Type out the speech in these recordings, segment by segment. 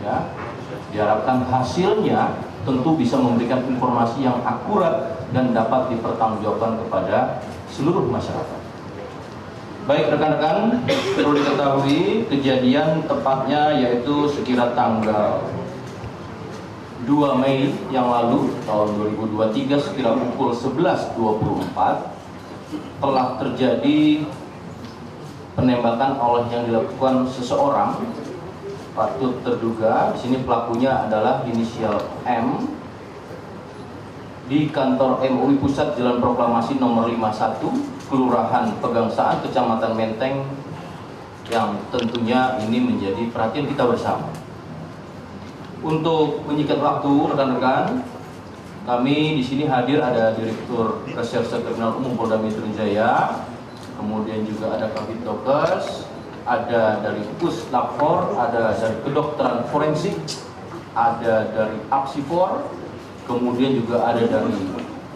Ya. Diharapkan hasilnya tentu bisa memberikan informasi yang akurat dan dapat dipertanggungjawabkan kepada seluruh masyarakat. Baik rekan-rekan, perlu diketahui kejadian tepatnya yaitu sekira tanggal 2 Mei yang lalu tahun 2023 sekira pukul 11.24 telah terjadi penembakan oleh yang dilakukan seseorang patut terduga. Di sini pelakunya adalah inisial M di kantor MUI Pusat Jalan Proklamasi nomor 51 Kelurahan Pegangsaan, Kecamatan Menteng, yang tentunya ini menjadi perhatian kita bersama. Untuk menyingkat waktu, rekan-rekan, kami di sini hadir ada Direktur Reserse Kriminal Umum Polda Metro Jaya, kemudian juga ada Kabid Dokes, ada dari Puslapfor, ada dari Kedokteran Forensik, ada dari Apsifor, kemudian juga ada dari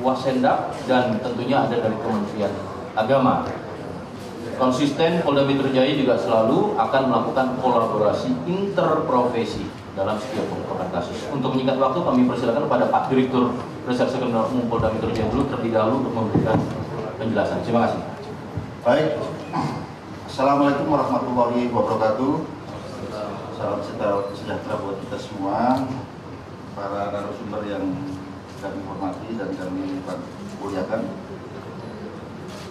Wasendak, dan tentunya ada dari Kementerian Agama. Konsisten Polda Metro Jaya juga selalu akan melakukan kolaborasi interprofesi dalam setiap pengungkapan kasus. Untuk menyingkat waktu, kami persilakan kepada Pak Direktur Reserse Kriminal Umum Polda Metro Jaya dulu terlebih dahulu untuk memberikan penjelasan. Terima kasih. Baik. Assalamualaikum warahmatullahi wabarakatuh. Salam sejahtera buat kita semua, para narasumber yang kami hormati dan kami muliakan.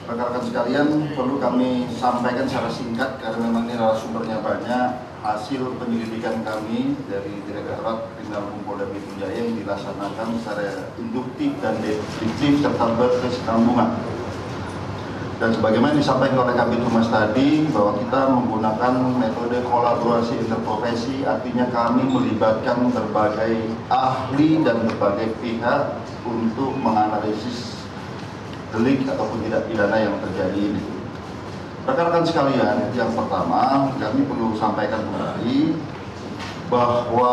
Rekan-rekan sekalian, perlu kami sampaikan secara singkat karena memang ini narasumbernya banyak. Hasil penyelidikan kami dari Direktorat Kriminal Umum Polda Metro Jaya yang dilaksanakan secara induktif dan deduktif serta berkesinambungan. Dan sebagaimana disampaikan oleh Kabid Humas tadi, bahwa kita menggunakan metode kolaborasi interprofesi, artinya kami melibatkan berbagai ahli dan berbagai pihak untuk menganalisis delik ataupun tindak pidana yang terjadi ini. Rekan-rekan sekalian, yang pertama kami perlu sampaikan kembali bahwa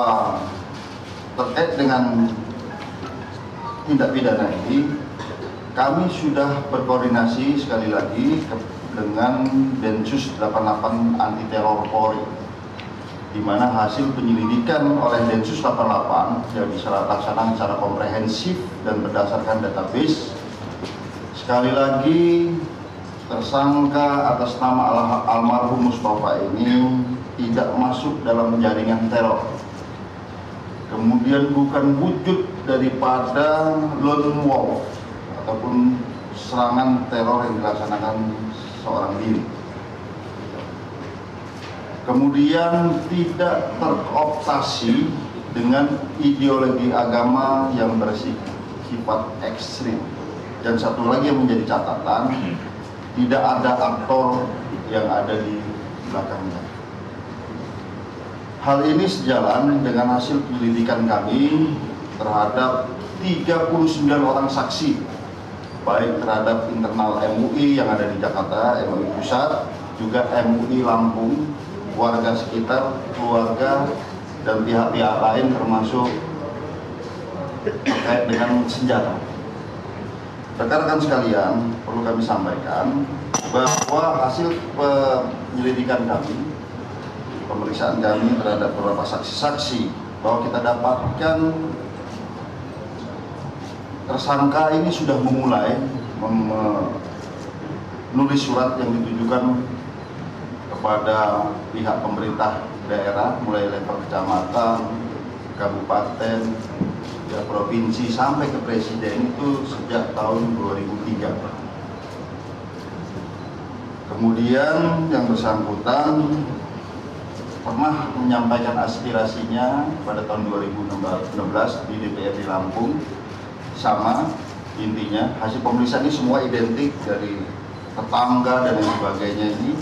terkait dengan tindak pidana ini, kami sudah berkoordinasi sekali lagi dengan Densus 88 Anti Teror Polri, di mana hasil penyelidikan oleh Densus 88 yang dilaksanakan secara komprehensif dan berdasarkan database. Sekali lagi, tersangka atas nama almarhum Mustafa ini tidak masuk dalam jaringan teror. Kemudian bukan wujud daripada lone wolf ataupun serangan teror yang dilaksanakan seorang diri. Kemudian tidak terkooptasi dengan ideologi agama yang bersifat ekstrim. Dan satu lagi yang menjadi catatan, tidak ada aktor yang ada di belakangnya. Hal ini sejalan dengan hasil penyelidikan kami terhadap 39 orang saksi, baik terhadap internal MUI yang ada di Jakarta, MUI Pusat, juga MUI Lampung, warga sekitar, keluarga, dan pihak-pihak lain termasuk terkait dengan senjata. Rekan-rekan sekalian, perlu kami sampaikan bahwa hasil penyelidikan kami, pemeriksaan kami terhadap beberapa saksi-saksi, bahwa kita dapatkan tersangka ini sudah memulai menulis surat yang ditujukan kepada pihak pemerintah daerah, mulai level kecamatan, kabupaten, ya, provinsi sampai ke presiden itu sejak tahun 2003. Kemudian yang bersangkutan pernah menyampaikan aspirasinya pada tahun 2016 di DPRD Lampung. Sama intinya, hasil pemeriksaan ini semua identik dari tetangga dan lain sebagainya, ini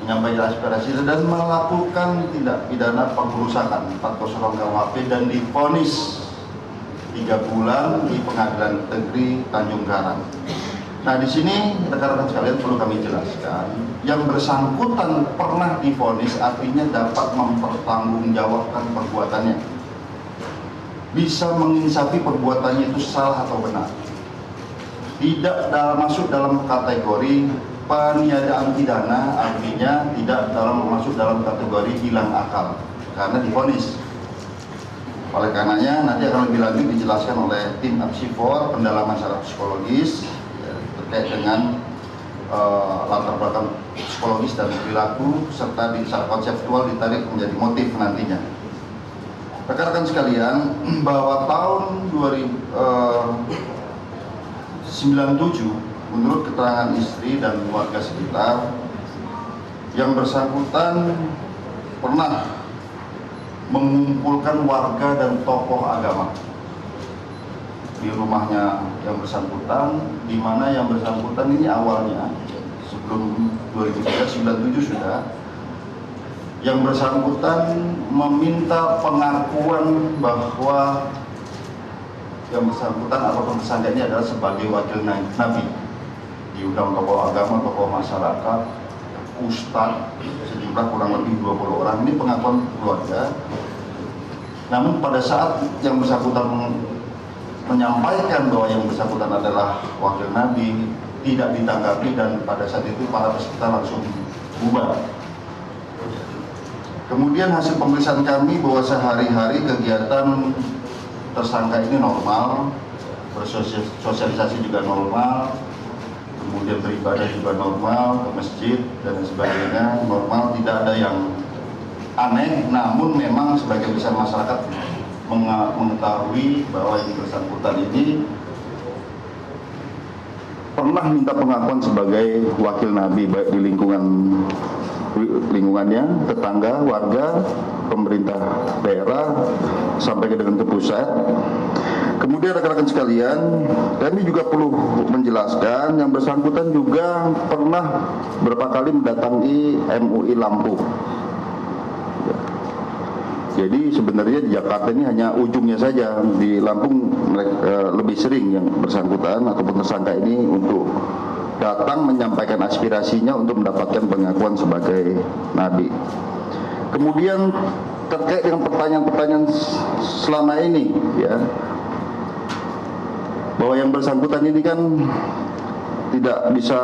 menyampaikan aspirasi dan melakukan tindak pidana pengrusakan 406 KUHP dan divonis 3 bulan di Pengadilan Negeri Tanjung Karang. Nah, di sini rekan-rekan sekalian perlu kami jelaskan, yang bersangkutan pernah divonis artinya dapat mempertanggungjawabkan perbuatannya, bisa menginsafi perbuatannya itu salah atau benar, tidak masuk dalam kategori peniadaan pidana, artinya tidak masuk dalam kategori hilang akal. karena divonis. Oleh karenanya nanti akan lebih lanjut dijelaskan oleh tim Apsifor pendalaman secara psikologis ya, terkait dengan latar belakang psikologis dan perilaku serta secara konseptual ditarik menjadi motif nantinya. Rekan-rekan sekalian, bahwa tahun 97 menurut keterangan istri dan warga sekitar, yang bersangkutan pernah mengumpulkan warga dan tokoh agama di rumahnya yang bersangkutan, di mana yang bersangkutan ini awalnya sebelum 2097 sudah, yang bersangkutan meminta pengakuan bahwa yang bersangkutan atau tersangka ini adalah sebagai wakil Nabi. Diundang tokoh agama, tokoh masyarakat, ustadz, sejumlah kurang lebih 20 orang. Ini pengakuan keluarga. Namun pada saat yang bersangkutan menyampaikan bahwa yang bersangkutan adalah wakil Nabi, tidak ditanggapi, dan pada saat itu para peserta langsung bubar. Kemudian hasil pemeriksaan kami bahwa sehari-hari kegiatan tersangka ini normal, bersosialisasi juga normal, kemudian beribadah juga normal, ke masjid dan sebagainya normal, tidak ada yang aneh. Namun memang sebagian besar masyarakat mengetahui bahwa yang bersangkutan ini pernah minta pengakuan sebagai wakil Nabi, baik di lingkungannya, tetangga, warga, pemerintah daerah, sampai dengan ke pusat. Kemudian rekan-rekan sekalian, kami juga perlu menjelaskan yang bersangkutan juga pernah beberapa kali mendatangi MUI Lampung. Jadi sebenarnya di Jakarta ini hanya ujungnya saja, di Lampung lebih sering yang bersangkutan ataupun tersangka ini untuk datang menyampaikan aspirasinya untuk mendapatkan pengakuan sebagai nabi. Kemudian terkait dengan pertanyaan-pertanyaan selama ini, ya, bahwa yang bersangkutan ini kan tidak bisa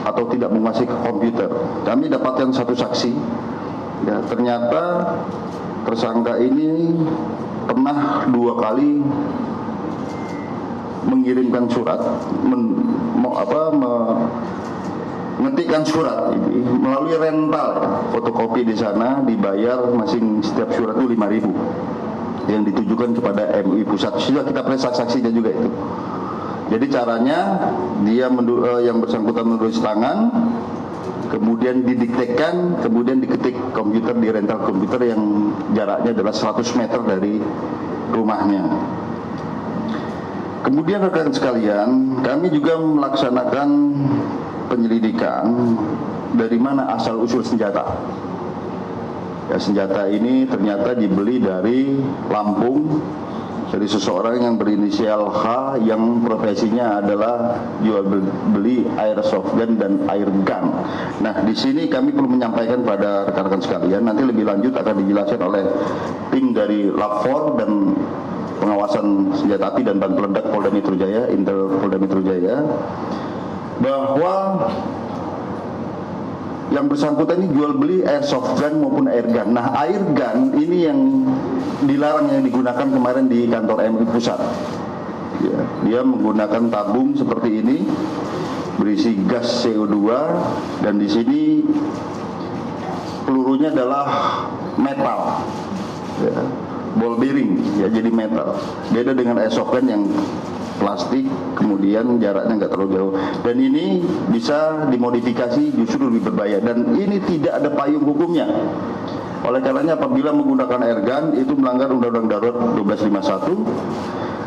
atau tidak menguasai komputer. Kami dapatkan satu saksi, ya, ternyata tersangka ini pernah 2 kali mengirimkan surat, mengetikkan surat ini melalui rental, fotokopi di sana, dibayar masing setiap surat itu 5.000 yang ditujukan kepada MUI Pusat. Sudah kita periksa saksinya juga itu. Jadi caranya dia yang bersangkutan menulis tangan, kemudian didiktekan, kemudian diketik komputer di rental komputer yang jaraknya adalah 100 meter dari rumahnya. Kemudian rekan sekalian, kami juga melaksanakan penyelidikan dari mana asal usul senjata. Ya, senjata ini ternyata dibeli dari Lampung, dari seseorang yang berinisial H yang profesinya adalah jual beli airsoft gun dan air gun. Nah, di sini kami perlu menyampaikan pada rekan-rekan sekalian, nanti lebih lanjut akan dijelaskan oleh tim dari Lab4 dan pengawasan senjata api dan bahan peledak Polda Metro Jaya, Intel Polda Metro Jaya, bahwa yang bersangkutan ini jual beli airsoft gun maupun air gun. Nah, air gun ini yang dilarang, yang digunakan kemarin di kantor MUI Pusat. Ya, dia menggunakan tabung seperti ini berisi gas CO2, dan di sini pelurunya adalah metal. Ya, ball bearing, ya, jadi metal. Beda dengan airsoft gun yang plastik, kemudian jaraknya nggak terlalu jauh. Dan ini bisa dimodifikasi justru lebih berbahaya. Dan ini tidak ada payung hukumnya. Oleh karenanya apabila menggunakan air gun itu melanggar Undang-Undang Darurat 1251.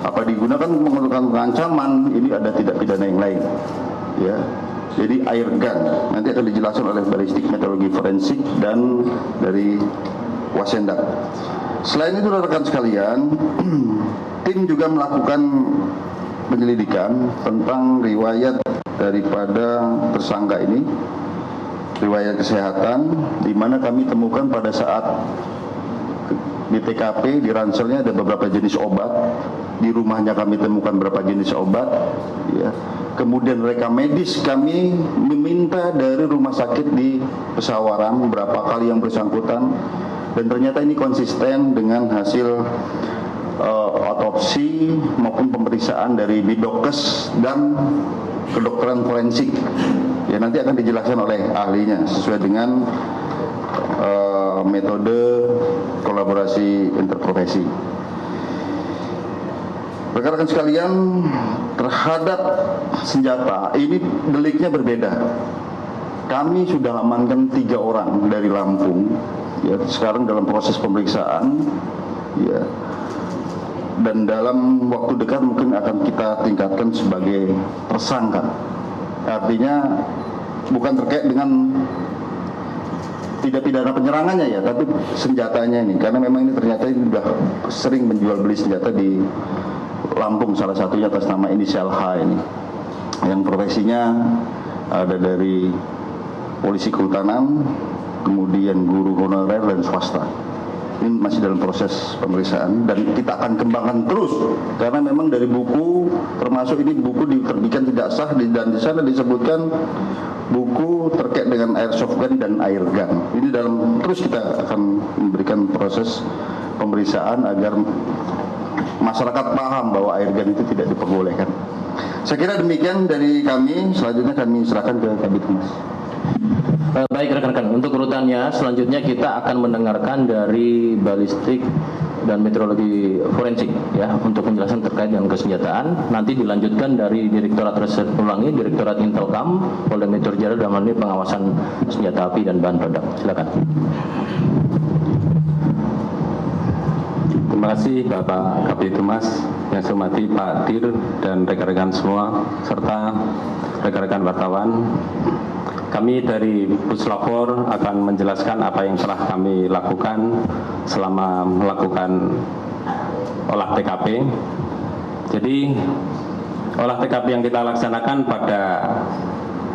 Apa digunakan menggunakan pengancaman, ini ada tidak pidana yang lain. Ya. Jadi air gun nanti akan dijelaskan oleh balistik meteorologi forensik dan dari Wasendak. Selain itu rekan sekalian, tim juga melakukan penyelidikan tentang riwayat daripada tersangka ini, riwayat kesehatan, di mana kami temukan pada saat di TKP, di ranselnya ada beberapa jenis obat, di rumahnya kami temukan beberapa jenis obat, ya. Kemudian rekam medis kami meminta dari rumah sakit di Pesawaran berapa kali yang bersangkutan dan ternyata ini konsisten dengan hasil otopsi maupun pemeriksaan dari Bidokes dan kedokteran forensik. Ya, nanti akan dijelaskan oleh ahlinya sesuai dengan metode kolaborasi interprofesi. Rekan-rekan sekalian, terhadap senjata ini deliknya berbeda. Kami sudah amankan 3 orang dari Lampung, ya, sekarang dalam proses pemeriksaan, ya, dan dalam waktu dekat mungkin akan kita tingkatkan sebagai tersangka. Artinya bukan terkait dengan tidak pidana penyerangannya ya, tapi senjatanya ini, karena memang ini ternyata ini sudah sering menjual beli senjata di Lampung, salah satunya atas nama inisial H ini, yang profesinya ada dari polisi kehutanan, kemudian guru honorer dan swasta. Ini masih dalam proses pemeriksaan dan kita akan kembangkan terus, karena memang dari buku, termasuk ini buku diterbitkan tidak sah, dan di sana disebutkan buku terkait dengan airsoft gun dan air gun. Ini terus kita akan memberikan proses pemeriksaan agar masyarakat paham bahwa air gun itu tidak diperbolehkan. Saya kira demikian dari kami. Selanjutnya kami serahkan ke Kabid Humas. Baik rekan-rekan, untuk urutannya selanjutnya kita akan mendengarkan dari balistik dan meteorologi forensik ya untuk penjelasan terkait dengan kesenjataan. Nanti dilanjutkan dari Direktorat Reserse Ulangi, Direktorat Intelkam, Polda Metro Jaya dalam hal ini pengawasan senjata api dan bahan peledak. Silakan. Terima kasih Bapak Kabid Humas, yang saya hormati Pak Dir dan rekan-rekan semua serta rekan-rekan wartawan. Kami dari Puslapor akan menjelaskan apa yang telah kami lakukan selama melakukan olah TKP. Jadi olah TKP yang kita laksanakan pada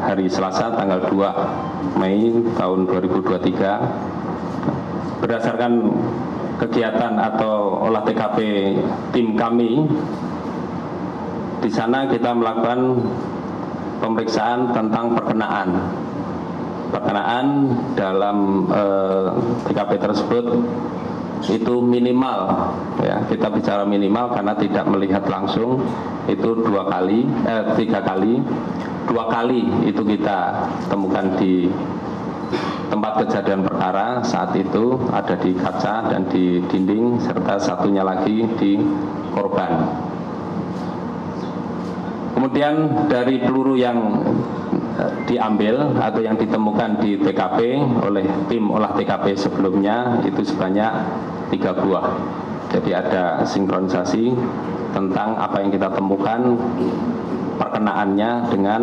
hari Selasa tanggal 2 Mei tahun 2023 berdasarkan kegiatan atau olah TKP tim kami. Di sana kita melakukan pemeriksaan tentang perkenaan dalam TKP tersebut itu minimal ya, kita bicara minimal karena tidak melihat langsung, itu 3 kali. 2 kali itu kita temukan di tempat kejadian perkara, saat itu ada di kaca dan di dinding, serta satunya lagi di korban. Kemudian dari peluru yang diambil atau yang ditemukan di TKP oleh tim olah TKP sebelumnya itu sebanyak 3 buah. Jadi ada sinkronisasi tentang apa yang kita temukan perkenaannya dengan